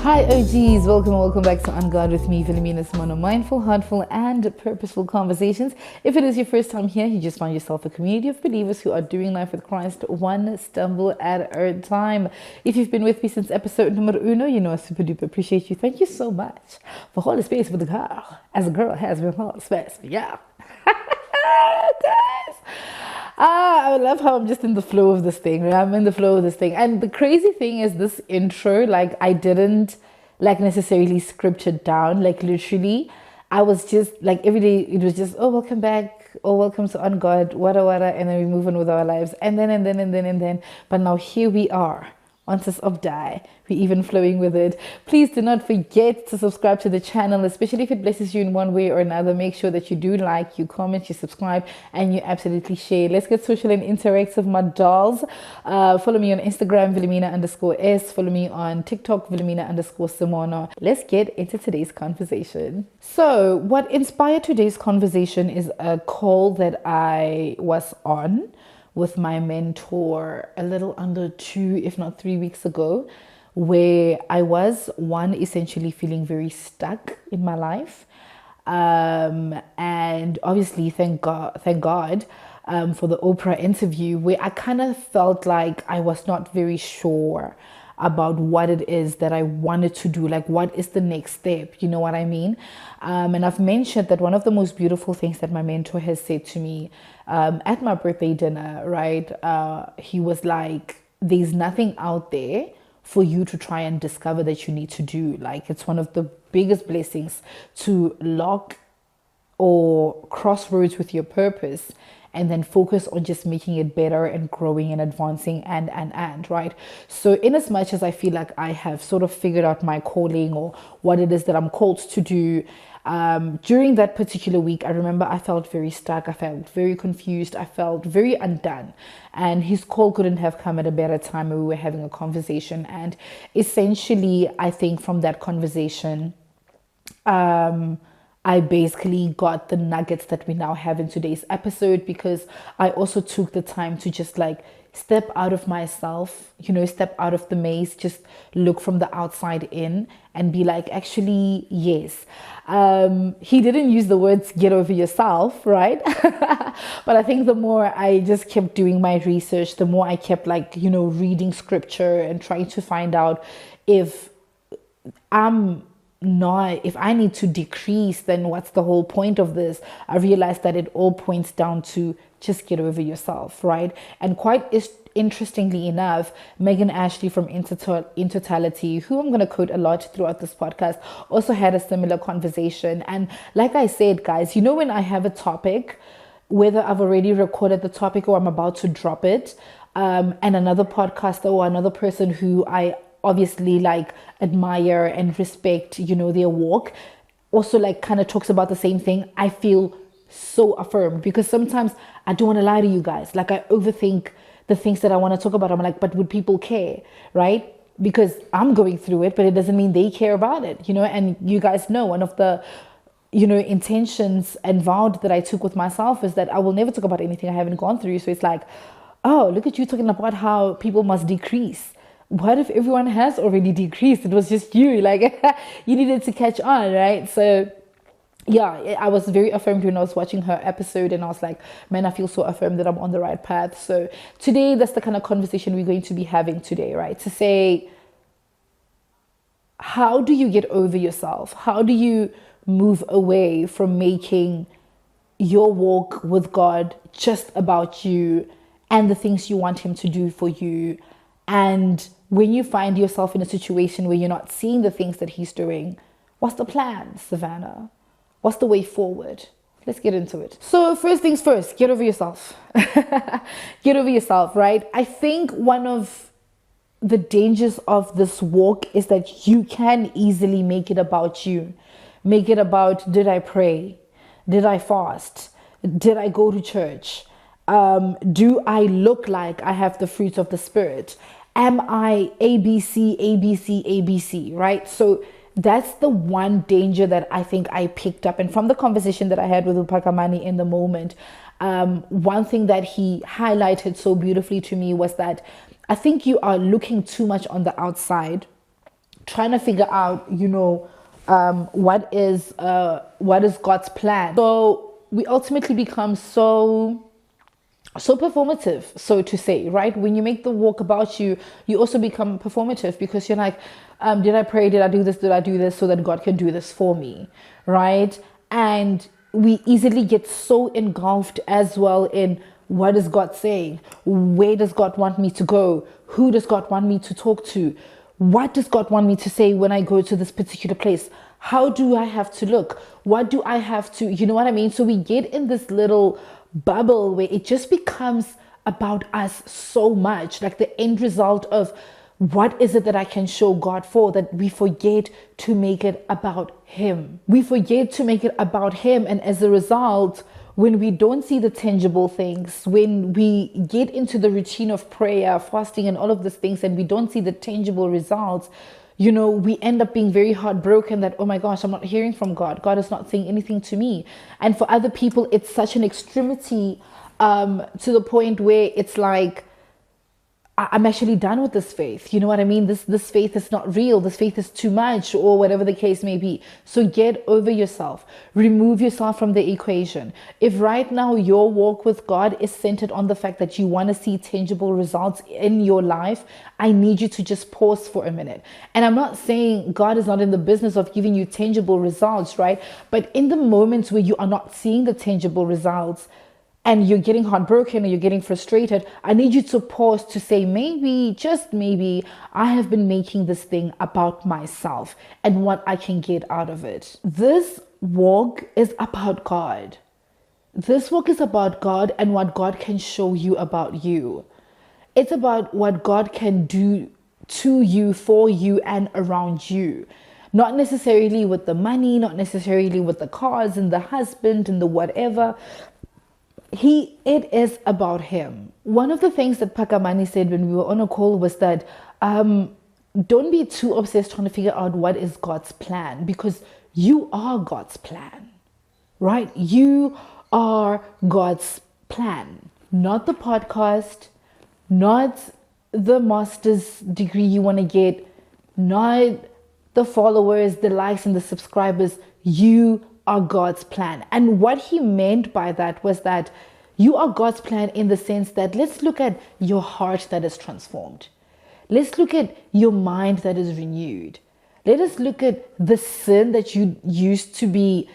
Hi OGs, welcome back to On God with me, Welheminah, Mono mindful, heartful and purposeful conversations. If it is your first time here, you just find yourself a community of believers who are doing life with Christ one stumble at a time. If you've been with me since episode number uno, you know I super duper appreciate you. Thank you so much for holding space with the girl, as a girl has been holding space. Yeah. Guys. I love how I'm just in the flow of this thing. Right? I'm in the flow of this thing. And the crazy thing is this intro, like I didn't like necessarily script it down. Like literally, I was just like every day it was just, oh, welcome back. Oh, welcome to On God, wada. And then we move on with our lives. And then. But now here we are. On this of die, we're even flowing with it. Please do not forget to subscribe to the channel, especially if it blesses you in one way or another. Make sure that you do like, you comment, you subscribe, and you absolutely share. Let's get social and interactive, my dolls. Follow me on Instagram, Welheminah_S. Follow me on TikTok, Welheminah_Simona. Let's get into today's conversation. So, what inspired today's conversation is a call that I was on with my mentor a little under 2, if not 3 weeks ago, where I was essentially feeling very stuck in my life. And obviously thank God for the Oprah interview, where I kind of felt like I was not very sure about what it is that I wanted to do, like what is the next step, you know what I mean? And I've mentioned that one of the most beautiful things that my mentor has said to me at my birthday dinner, right? He was like, there's nothing out there for you to try and discover that you need to do. Like it's one of the biggest blessings to lock or crossroads with your purpose and then focus on just making it better and growing and advancing and right. So in as much as I feel like I have sort of figured out my calling or what it is that I'm called to do, during that particular week, I remember I felt very stuck. I felt very confused. I felt very undone. And his call couldn't have come at a better time when we were having a conversation. And essentially, I think from that conversation, I basically got the nuggets that we now have in today's episode, because I also took the time to just like step out of myself, step out of the maze, just look from the outside in and be like, actually, yes. He didn't use the words get over yourself, right? But I think the more I just kept doing my research, the more I kept like, reading scripture and trying to find out if if I need to decrease, then what's the whole point of this? I realized that it all points down to just get over yourself, right? And quite interestingly enough, Megan Ashley from Intertality, who I'm going to quote a lot throughout this podcast, also had a similar conversation. And like I said, guys, when I have a topic, whether I've already recorded the topic or I'm about to drop it, and another podcaster or another person who I obviously like admire and respect, their walk, also like kind of talks about the same thing, I feel so affirmed, because sometimes I don't want to lie to you guys. Like I overthink the things that I want to talk about. I'm like, but would people care, right? Because I'm going through it, but it doesn't mean they care about it, and you guys know one of the intentions and vow that I took with myself is that I will never talk about anything I haven't gone through. So it's like, oh, look at you talking about how people must decrease. What if everyone has already decreased? It was just you, like you needed to catch on, right? So yeah, I was very affirmed when I was watching her episode, and I was like, man, I feel so affirmed that I'm on the right path. So today, that's the kind of conversation we're going to be having today, right? To say, how do you get over yourself? How do you move away from making your walk with God just about you and the things you want Him to do for you? And when you find yourself in a situation where you're not seeing the things that He's doing, what's the plan, Savannah? What's the way forward? Let's get into it. So first things first, get over yourself. Get over yourself, right? I think one of the dangers of this walk is that you can easily make it about you. Make it about, did I pray? Did I fast? Did I go to church? Do I look like I have the fruits of the Spirit? Am I ABC, ABC, ABC, right? So that's the one danger that I think I picked up. And from the conversation that I had with Upakamani in the moment, one thing that he highlighted so beautifully to me was that I think you are looking too much on the outside trying to figure out, what is God's plan. So we ultimately become so performative, so to say, right? When you make the walk about you, you also become performative, because you're like, did I pray? Did I do this so that God can do this for me, right? And we easily get so engulfed as well in, what is God saying? Where does God want me to go? Who does God want me to talk to? What does God want me to say when I go to this particular place? How do I have to look? What do I have to, you know what I mean? So we get in this little bubble where it just becomes about us so much, like the end result of, what is it that I can show God for, that we forget to make it about Him. We forget to make it about Him. And as a result, when we don't see the tangible things, when we get into the routine of prayer, fasting, and all of these things, and we don't see the tangible results, we end up being very heartbroken that, oh my gosh, I'm not hearing from God. God is not saying anything to me. And for other people, it's such an extremity to the point where it's like, I'm actually done with this faith. You know what I mean? This faith is not real. This faith is too much, or whatever the case may be. So get over yourself. Remove yourself from the equation. If right now your walk with God is centered on the fact that you want to see tangible results in your life, I need you to just pause for a minute. And I'm not saying God is not in the business of giving you tangible results, right? But in the moments where you are not seeing the tangible results, and you're getting heartbroken or you're getting frustrated, I need you to pause to say, maybe, just maybe, I have been making this thing about myself and what I can get out of it. This walk is about God. This walk is about God and what God can show you about you. It's about what God can do to you, for you, and around you. Not necessarily with the money, not necessarily with the cars and the husband and the whatever. It is about Him. One of the things that Pakamani said when we were on a call was that don't be too obsessed trying to figure out what is God's plan, because you are God's plan, right? You are God's plan, not the podcast, not the master's degree you want to get, not the followers, the likes, and the subscribers. You are God's plan. And what he meant by that was that you are God's plan in the sense that, let's look at your heart that is transformed. Let's look at your mind that is renewed. Let us look at the sin that you used to be,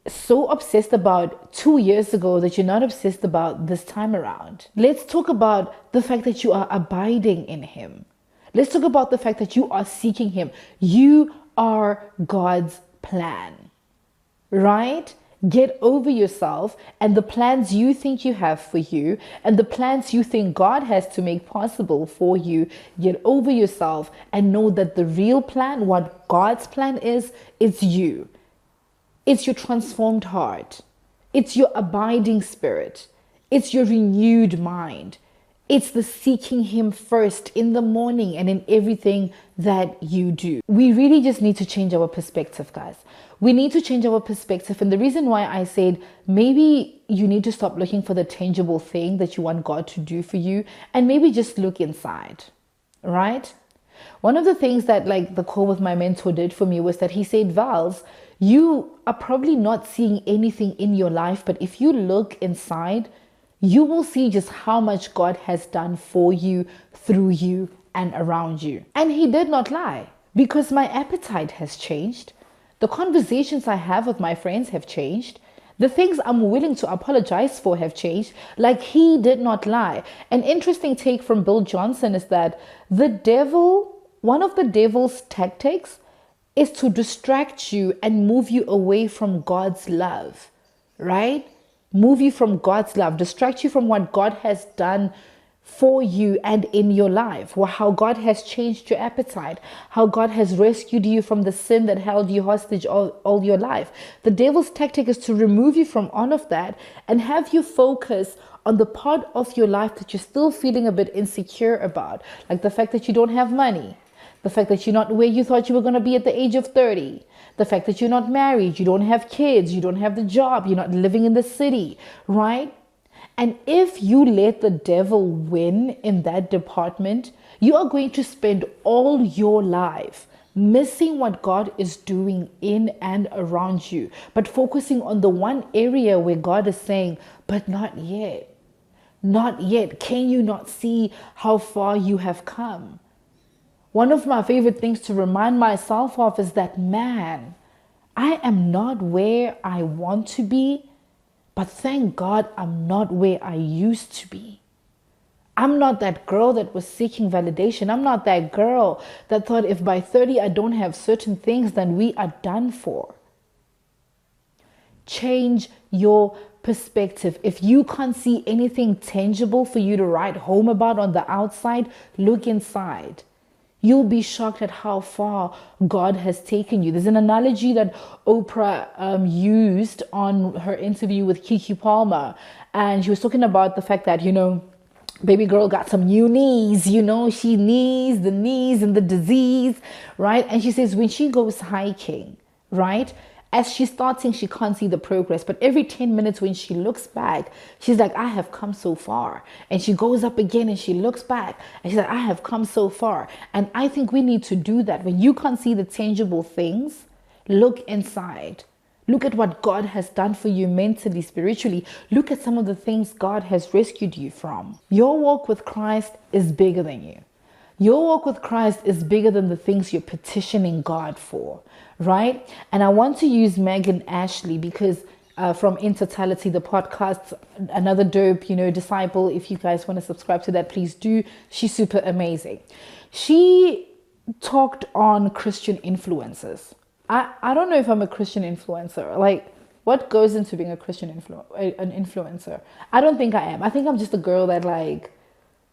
so obsessed about 2 years ago that you're not obsessed about this time around. Let's talk about the fact that you are abiding in Him. Let's talk about the fact that you are seeking Him. You are God's plan, right? Get over yourself and the plans you think you have for you and the plans you think God has to make possible for you. Get over yourself and know that the real plan, what God's plan is, it's you. It's your transformed heart. It's your abiding spirit. It's your renewed mind. It's the seeking Him first in the morning and in everything that you do. We really just need to change our perspective, guys. We need to change our perspective. And the reason why I said maybe you need to stop looking for the tangible thing that you want God to do for you and maybe just look inside, right? One of the things that the call with my mentor did for me was that he said, Vals, you are probably not seeing anything in your life, but if you look inside, you will see just how much God has done for you, through you, and around you. And he did not lie, because my appetite has changed. The conversations I have with my friends have changed. The things I'm willing to apologize for have changed. He did not lie. An interesting take from Bill Johnson is that one of the devil's tactics is to distract you and move you away from God's love, right? Move you from God's love, distract you from what God has done for you and in your life, how God has changed your appetite, how God has rescued you from the sin that held you hostage all your life. The devil's tactic is to remove you from all of that and have you focus on the part of your life that you're still feeling a bit insecure about, like the fact that you don't have money, the fact that you're not where you thought you were going to be at the age of 30, the fact that you're not married, you don't have kids, you don't have the job, you're not living in the city, right? And if you let the devil win in that department, You are going to spend all your life missing what God is doing in and around you, but focusing on the one area where God is saying, but not yet. Not yet. Can you not see how far you have come? One of my favorite things to remind myself of is that, man, I am not where I want to be, but thank God I'm not where I used to be. I'm not that girl that was seeking validation. I'm not that girl that thought if by 30 I don't have certain things, then we are done for. Change your perspective. If you can't see anything tangible for you to write home about on the outside, look inside. You'll be shocked at how far God has taken you. There's an analogy that Oprah used on her interview with Keke Palmer. And she was talking about the fact that, baby girl got some new knees, she needs the knees and the disease, right? And she says when she goes hiking, right? As she's starting, she can't see the progress. But every 10 minutes when she looks back, she's like, I have come so far. And she goes up again and she looks back and she's like, I have come so far. And I think we need to do that. When you can't see the tangible things, look inside. Look at what God has done for you mentally, spiritually. Look at some of the things God has rescued you from. Your walk with Christ is bigger than you. Your walk with Christ is bigger than the things you're petitioning God for, right? And I want to use Megan Ashley because from In Totality, the podcast, another dope, disciple. If you guys want to subscribe to that, please do. She's super amazing. She talked on Christian influencers. I don't know if I'm a Christian influencer. Like, what goes into being a Christian an influencer? I don't think I am. I think I'm just a girl that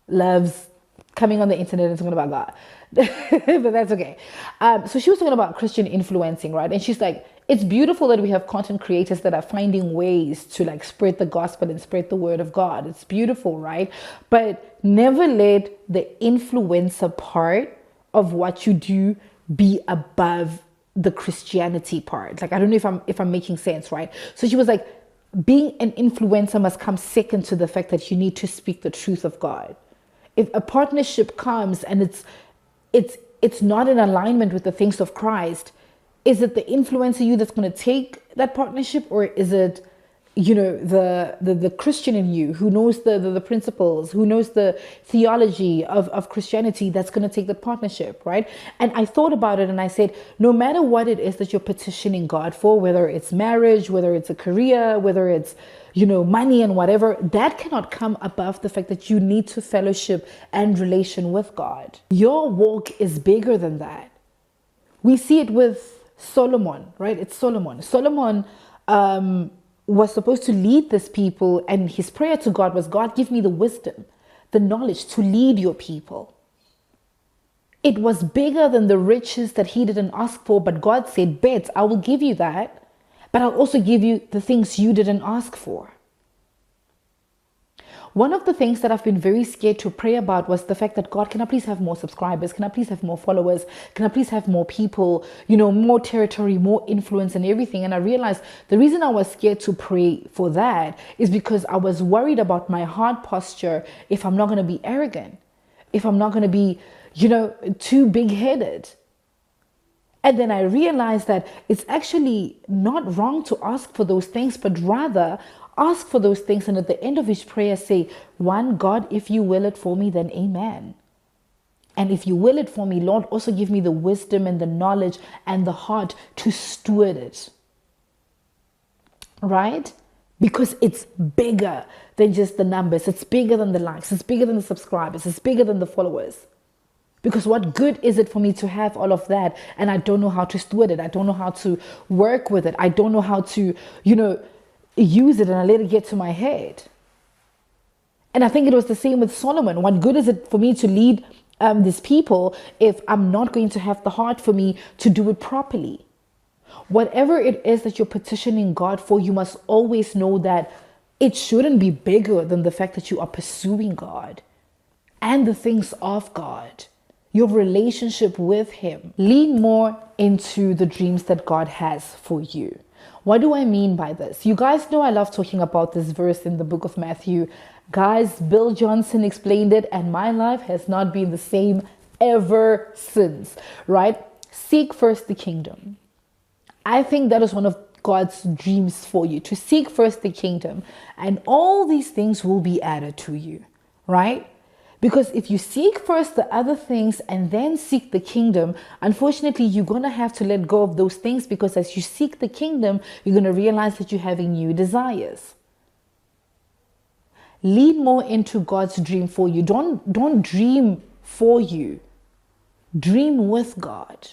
loves coming on the internet and talking about God. But that's okay. So she was talking about Christian influencing, right? And she's like, it's beautiful that we have content creators that are finding ways to spread the gospel and spread the word of God. It's beautiful, right? But never let the influencer part of what you do be above the Christianity part. I don't know if I'm making sense, right? So she was like, being an influencer must come second to the fact that you need to speak the truth of God. If a partnership comes and it's not in alignment with the things of Christ, is it the influencer you that's going to take that partnership, or is it the Christian in you who knows the principles, who knows the theology of Christianity that's going to take the partnership, right? And I thought about it and I said, no matter what it is that you're petitioning God for, whether it's marriage, whether it's a career, whether it's, money and whatever, that cannot come above the fact that you need to fellowship and relation with God. Your walk is bigger than that. We see it with Solomon, right? It's Solomon. Solomon, was supposed to lead this people, and his prayer to God was, God, give me the wisdom, the knowledge to lead your people. It was bigger than the riches that he didn't ask for, but God said, bet, I will give you that, but I'll also give you the things you didn't ask for. One of the things that I've been very scared to pray about was the fact that, God, can I please have more subscribers? Can I please have more followers? Can I please have more people, more territory, more influence and everything? And I realized the reason I was scared to pray for that is because I was worried about my heart posture if I'm not going to be arrogant, if I'm not going to be, too big-headed. And then I realized that it's actually not wrong to ask for those things, but rather ask for those things, and at the end of his prayer say, one, God, if you will it for me, then amen. And if you will it for me, Lord, also give me the wisdom and the knowledge and the heart to steward it. Right? Because it's bigger than just the numbers. It's bigger than the likes. It's bigger than the subscribers. It's bigger than the followers. Because what good is it for me to have all of that and I don't know how to steward it? I don't know how to work with it. I don't know how to, use it, and I let it get to my head. And I think it was the same with Solomon. What good is it for me to lead these people if I'm not going to have the heart for me to do it properly? Whatever it is that you're petitioning God for, you must always know that it shouldn't be bigger than the fact that you are pursuing God and the things of God. your relationship with him. Lean more into the dreams that God has for you. What do I mean by this? You guys know I love talking about this verse in the book of Matthew. Guys, Bill Johnson explained it, and my life has not been the same ever since, right? Seek first the kingdom. I think that is one of God's dreams for you, to seek first the kingdom, and all these things will be added to you, right? Because if you seek first the other things and then seek the kingdom, unfortunately, you're going to have to let go of those things, because as you seek the kingdom, you're going to realize that you're having new desires. Lean more into God's dream for you. Don't dream for you. Dream with God.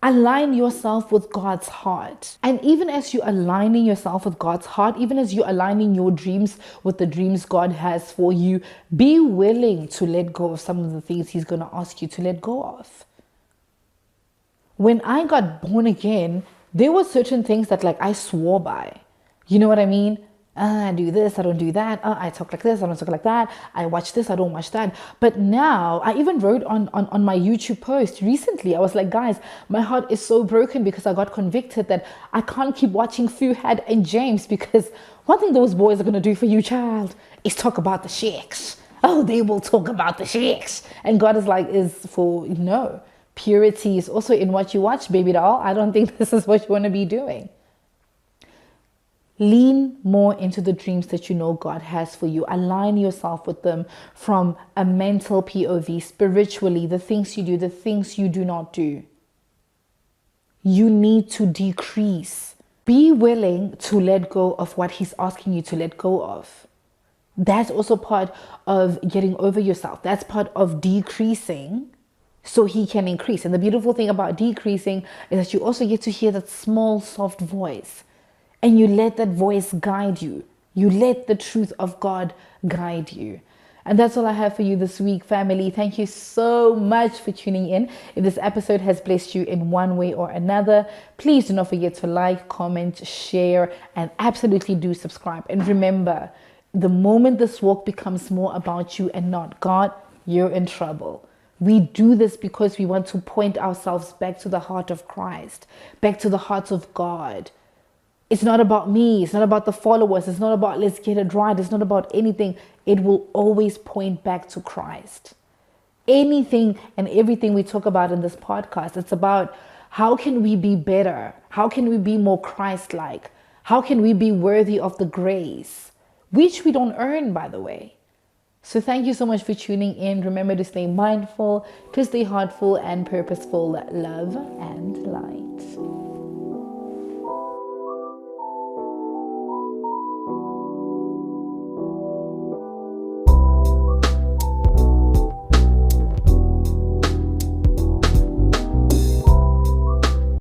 Align yourself with God's heart. And even as you're aligning yourself with God's heart, even as you're aligning your dreams with the dreams God has for you, be willing to let go of some of the things he's going to ask you to let go of. When I got born again, there were certain things that I swore by. You know what I mean? I do this, I don't do that. I talk like this, I don't talk like that. I watch this, I don't watch that. But now, I even wrote on my YouTube post recently, I was like, guys, my heart is so broken because I got convicted that I can't keep watching Fuhad and James, because one thing those boys are going to do for you, child, is talk about the sheiks. Oh, they will talk about the sheiks. And God is for, no. Purity is also in what you watch, baby doll. I don't think this is what you want to be doing. Lean more into the dreams that you know God has for you. Align yourself with them from a mental POV, spiritually, the things you do, the things you do not do. You need to decrease. Be willing to let go of what he's asking you to let go of. That's also part of getting over yourself. That's part of decreasing so he can increase. And the beautiful thing about decreasing is that you also get to hear that small, soft voice. And you let that voice guide you. You let the truth of God guide you. And that's all I have for you this week, family. Thank you so much for tuning in. If this episode has blessed you in one way or another, please do not forget to like, comment, share, and absolutely do subscribe. And remember, the moment this walk becomes more about you and not God, you're in trouble. We do this because we want to point ourselves back to the heart of Christ, back to the heart of God. It's not about me. It's not about the followers. It's not about let's get it right. It's not about anything. It will always point back to Christ. Anything and everything we talk about in this podcast, it's about how can we be better? How can we be more Christ-like? How can we be worthy of the grace, which we don't earn, by the way. So thank you so much for tuning in. Remember to stay mindful, to stay heartful and purposeful. Love and light.